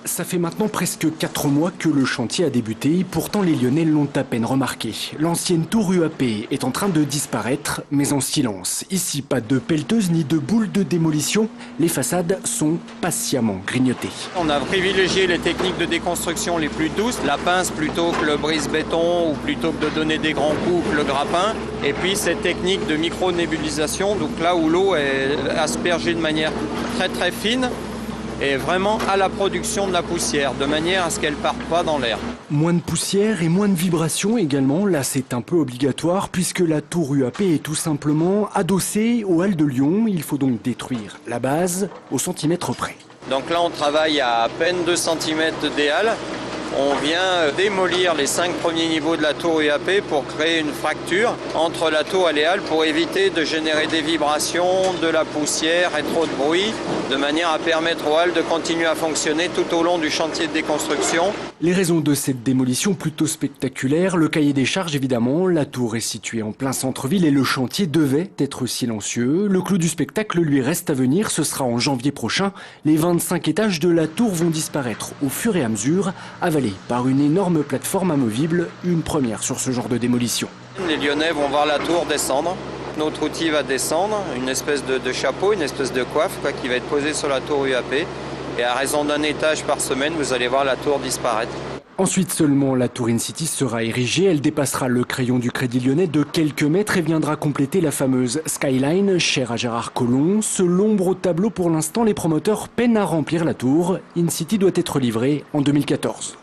Ça fait maintenant presque 4 mois que le chantier a débuté, pourtant les Lyonnais l'ont à peine remarqué. L'ancienne tour UAP est en train de disparaître, mais en silence. Ici, pas de pelleteuse ni de boule de démolition, les façades sont patiemment grignotées. On a privilégié les techniques de déconstruction les plus douces, la pince plutôt que le brise-béton ou plutôt que de donner des grands coups que le grappin. Et puis cette technique de micro-nébulisation, donc là où l'eau est aspergée de manière très très fine, et vraiment à la production de la poussière, de manière à ce qu'elle ne parte pas dans l'air. Moins de poussière et moins de vibrations également, là c'est un peu obligatoire puisque la tour UAP est tout simplement adossée aux Halles de Lyon. Il faut donc détruire la base au centimètre près. Donc là on travaille à peine 2 cm des halles. On vient démolir les 5 premiers niveaux de la tour UAP pour créer une fracture entre la tour et les halles pour éviter de générer des vibrations, de la poussière et trop de bruit, de manière à permettre aux halles de continuer à fonctionner tout au long du chantier de déconstruction. Les raisons de cette démolition plutôt spectaculaire, le cahier des charges évidemment, la tour est située en plein centre-ville et le chantier devait être silencieux. Le clou du spectacle lui reste à venir, ce sera en janvier prochain. Les 25 étages de la tour vont disparaître au fur et à mesure, avalés par une énorme plateforme amovible, une première sur ce genre de démolition. Les Lyonnais vont voir la tour descendre. Notre outil va descendre, une espèce de chapeau, une espèce de coiffe qui va être posée sur la tour UAP. Et à raison d'un étage par semaine, vous allez voir la tour disparaître. Ensuite seulement, la tour InCity sera érigée. Elle dépassera le crayon du Crédit Lyonnais de quelques mètres et viendra compléter la fameuse Skyline, chère à Gérard Collomb. Ce l'ombre au tableau, pour l'instant, les promoteurs peinent à remplir la tour. InCity doit être livrée en 2014.